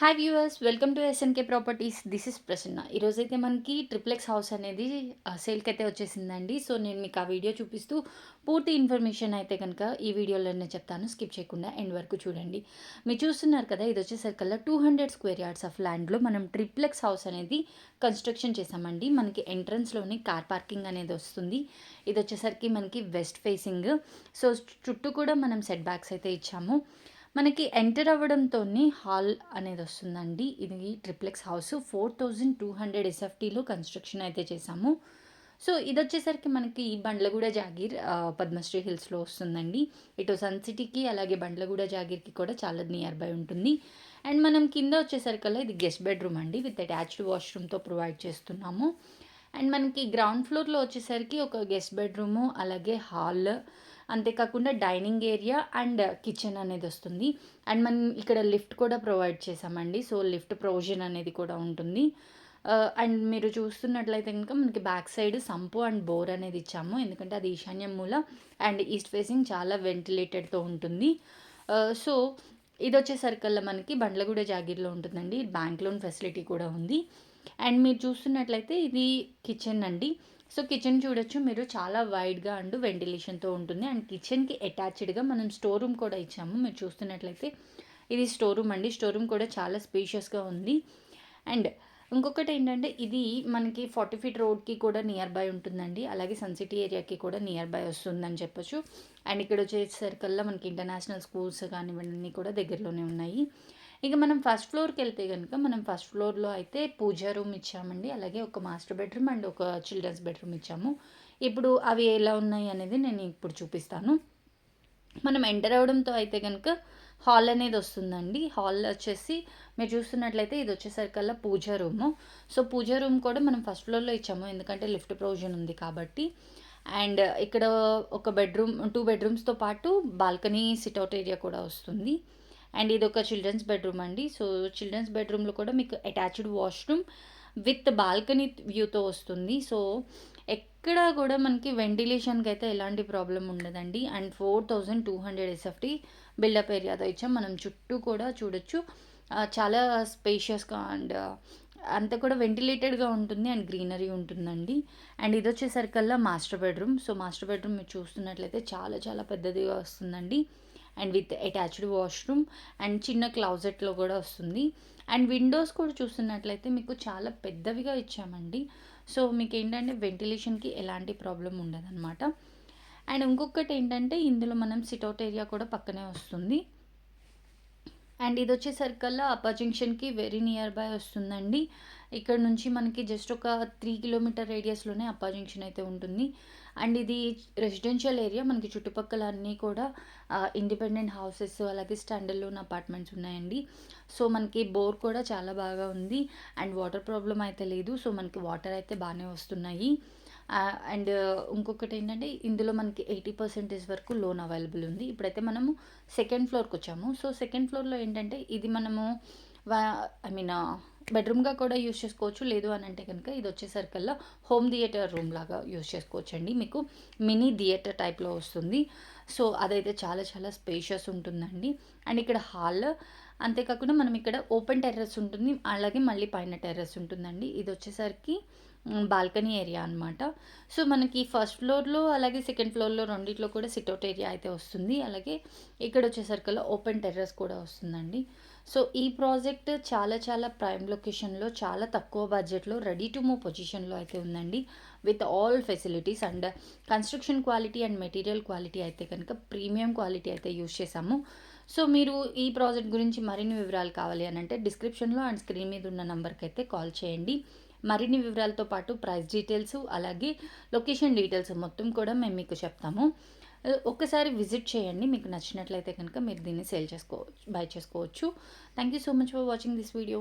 Hi viewers, welcome to SNK properties. This is Prasanna. ఈరోజైతే మనకి triplex house అనేది సేల్కి అయితే వచ్చేసిందండి. సో నేను మీకు ఆ వీడియో చూపిస్తూ పూర్తి ఇన్ఫర్మేషన్ అయితే కనుక ఈ వీడియోలోనే చెప్తాను. స్కిప్ చేయకుండా ఎండ్ వరకు చూడండి. మీరు చూస్తున్నారు కదా, ఇది వచ్చేసరికల్లా 200 స్క్వేర్ యార్డ్స్ ఆఫ్ ల్యాండ్లో మనం ట్రిప్లెక్స్ హౌస్ అనేది కన్స్ట్రక్షన్ చేసామండి. మనకి ఎంట్రన్స్లోనే కార్ పార్కింగ్ అనేది వస్తుంది. ఇది వచ్చేసరికి మనకి వెస్ట్ ఫేసింగ్. సో చుట్టూ కూడా మనం సెట్ బ్యాక్స్ అయితే ఇచ్చాము. మనకి ఎంటర్ అవ్వడంతోనే హాల్ అనేది వస్తుందండి. ఇది ట్రిప్లెక్స్ హౌస్ 4200 ఎస్ఎఫ్టీలో కన్స్ట్రక్షన్ అయితే చేసాము. సో ఇదొచ్చేసరికి మనకి బండ్లగూడ జాగీర్ పద్మశ్రీ హిల్స్లో వస్తుందండి. ఇటు సన్ సిటీకి అలాగే బండ్లగూడ జాగీర్కి కూడా చాలా నియర్ బై ఉంటుంది. అండ్ మనం కింద వచ్చేసరికల్లా ఇది గెస్ట్ బెడ్రూమ్ అండి, విత్ అటాచ్డ్ వాష్రూమ్తో ప్రొవైడ్ చేస్తున్నాము. అండ్ మనకి గ్రౌండ్ ఫ్లోర్లో వచ్చేసరికి ఒక గెస్ట్ బెడ్రూము అలాగే హాల్, అంతేకాకుండా డైనింగ్ ఏరియా అండ్ కిచెన్ అనేది వస్తుంది. అండ్ మనం ఇక్కడ లిఫ్ట్ కూడా ప్రొవైడ్ చేసామండి. సో లిఫ్ట్ ప్రొవిజన్ అనేది కూడా ఉంటుంది. అండ్ మీరు చూస్తున్నట్లయితే కనుక మనకి back side sump and bore అనేది ఇచ్చాము, ఎందుకంటే అది ఈశాన్యం మూల అండ్ ఈస్ట్ ఫేసింగ్ చాలా వెంటిలేటెడ్తో ఉంటుంది. సో ఇది వచ్చేసరికల్లా మనకి బండ్లగూడ జాగీర్లో ఉంటుందండి. బ్యాంక్ లోన్ ఫెసిలిటీ కూడా ఉంది. అండ్ మీరు చూస్తున్నట్లయితే ఇది కిచెన్ అండి. సో కిచెన్ చూడొచ్చు మీరు, చాలా వైడ్గా అండ్ వెంటిలేషన్తో ఉంటుంది. అండ్ కిచెన్కి అటాచ్డ్గా మనం స్టోర్ రూమ్ కూడా ఇచ్చాము. మీరు చూస్తున్నట్లయితే ఇది స్టోర్ రూమ్ అండి. స్టోర్ రూమ్ కూడా చాలా స్పేషియస్గా ఉంది. అండ్ ఇంకొకటి ఏంటంటే ఇది మనకి 40 ఫీట్ రోడ్కి కూడా నియర్ బై ఉంటుందండి. అలాగే సన్ సిటీ ఏరియాకి కూడా నియర్ బై వస్తుందని చెప్పొచ్చు. అండ్ ఇక్కడ వచ్చేసరికల్లా మనకి ఇంటర్నేషనల్ స్కూల్స్ కానివ్వండి అన్నీ కూడా దగ్గరలోనే ఉన్నాయి. ఇక మనం ఫస్ట్ ఫ్లోర్కి వెళ్తే కనుక మనం ఫస్ట్ ఫ్లోర్లో అయితే పూజా రూమ్ ఇచ్చామండి. అలాగే ఒక మాస్టర్ బెడ్రూమ్ అండ్ ఒక చిల్డ్రన్స్ బెడ్రూమ్ ఇచ్చాము. ఇప్పుడు అవి ఎలా ఉన్నాయి అనేది నేను ఇప్పుడు చూపిస్తాను. మనం ఎంటర్ అవడంతో అయితే కనుక హాల్ అనేది వస్తుందండి. హాల్ వచ్చేసి మీరు చూస్తున్నట్లయితే ఇది వచ్చేసరికల్లా పూజా రూము. సో పూజా రూమ్ కూడా మనం ఫస్ట్ ఫ్లోర్లో ఇచ్చాము, ఎందుకంటే లిఫ్ట్ ప్రొవిజన్ ఉంది కాబట్టి. అండ్ ఇక్కడ ఒక బెడ్రూమ్, 2 బెడ్రూమ్స్తో పాటు బాల్కనీ సిట్అవుట్ ఏరియా కూడా వస్తుంది. అండ్ ఇది ఒక చిల్డ్రన్స్ బెడ్రూమ్ అండి. సో చిల్డ్రన్స్ బెడ్రూమ్లో కూడా మీకు అటాచ్డ్ వాష్రూమ్ విత్ బాల్కనీ వ్యూతో వస్తుంది. సో ఎక్కడ కూడా మనకి వెంటిలేషన్కి అయితే ఎలాంటి ప్రాబ్లం ఉండదండి. అండ్ 4200 ఎస్ఎఫ్టీ బిల్డప్ ఏరియాతో ఇచ్చాం. మనం చుట్టూ కూడా చూడొచ్చు, చాలా స్పేషియస్గా అండ్ అంతా కూడా వెంటిలేటెడ్గా ఉంటుంది అండ్ గ్రీనరీ ఉంటుందండి. అండ్ ఇది వచ్చేసరికల్లా master bedroom. So master bedroom మీరు చూస్తున్నట్లయితే చాలా చాలా పెద్దదిగా వస్తుందండి. And with attached washroom and చిన్న క్లాజెట్లో కూడా వస్తుంది. అండ్ విండోస్ కూడా చూస్తున్నట్లయితే మీకు చాలా పెద్దవిగా ఇచ్చామండి. సో మీకు ఏంటంటే వెంటిలేషన్కి ఎలాంటి ప్రాబ్లం ఉండదన్నమాట. అండ్ ఇంకొకటి ఏంటంటే ఇందులో మనం సిట్అవుట్ ఏరియా కూడా పక్కనే వస్తుంది. అండ్ ఇది వచ్చేసరికల్లా అప్పర్ జంక్షన్కి వెరీ నియర్ బై వస్తుందండి. ఇక్కడ నుంచి మనకి జస్ట్ ఒక 3 కిలోమీటర్ రేడియస్లోనే అప్పర్ జంక్షన్ అయితే ఉంటుంది. అండ్ ఇది రెసిడెన్షియల్ ఏరియా. మనకి చుట్టుపక్కల అన్నీ కూడా ఇండిపెండెంట్ హౌసెస్ అలాగే స్టాండర్డ్ లోన్ అపార్ట్మెంట్స్ ఉన్నాయండి. సో మనకి బోర్ కూడా చాలా బాగా ఉంది అండ్ వాటర్ ప్రాబ్లం అయితే లేదు. సో మనకి వాటర్ అయితే బాగానే వస్తున్నాయి. అండ్ ఇంకొకటి ఏంటంటే ఇందులో మనకి 80% వరకు లోన్ అవైలబుల్ ఉంది. ఇప్పుడైతే మనము సెకండ్ ఫ్లోర్కి వచ్చాము. సో సెకండ్ ఫ్లోర్లో ఏంటంటే ఇది మనము ఐ మీన్ బెడ్రూమ్గా కూడా యూజ్ చేసుకోవచ్చు. లేదు అని అంటే కనుక ఇది వచ్చేసరికల్లా హోమ్ థియేటర్ రూమ్ లాగా యూజ్ చేసుకోవచ్చు అండి. మీకు మినీ థియేటర్ టైప్లో వస్తుంది. సో అదైతే చాలా చాలా స్పేషియస్ ఉంటుందండి. అండ్ ఇక్కడ హాల్, అంతేకాకుండా మనం ఇక్కడ ఓపెన్ టెర్రస్ ఉంటుంది, అలాగే మళ్ళీ పైన టెర్రస్ ఉంటుందండి. ఇది వచ్చేసరికి బాల్కనీ ఏరియా అనమాట. సో మనకి ఫస్ట్ ఫ్లోర్లో అలాగే సెకండ్ ఫ్లోర్లో రెండిట్లో కూడా సిట్అవుట్ ఏరియా అయితే వస్తుంది. అలాగే ఇక్కడ వచ్చేసరికల్లా ఓపెన్ టెర్రస్ కూడా వస్తుందండి. సో ఈ ప్రాజెక్ట్ చాలా చాలా ప్రైమ్ లొకేషన్లో చాలా తక్కువ బడ్జెట్లో రెడీ టు మూవ్ పొజిషన్లో అయితే ఉందండి, with all facilities. And construction quality and material quality అయితే కనుక ప్రీమియం క్వాలిటీ అయితే యూజ్ చేసాము. సో మీరు ఈ ప్రాజెక్ట్ గురించి మరిన్ని వివరాలు కావాలి అని అంటే డిస్క్రిప్షన్లో అండ్ స్క్రీన్ మీద ఉన్న నెంబర్కి అయితే కాల్ చేయండి. మరిన్ని వివరాలతో పాటు ప్రైస్ డీటెయిల్స్ అలాగే లొకేషన్ డీటెయిల్స్ మొత్తం కూడా మేము మీకు చెప్తాము. ఒక్కసారి విజిట్ చేయండి. మీకు నచ్చినట్లయితే కనుక మీరు దీన్ని బై చేసుకోవచ్చు. Thank you so much for watching this video.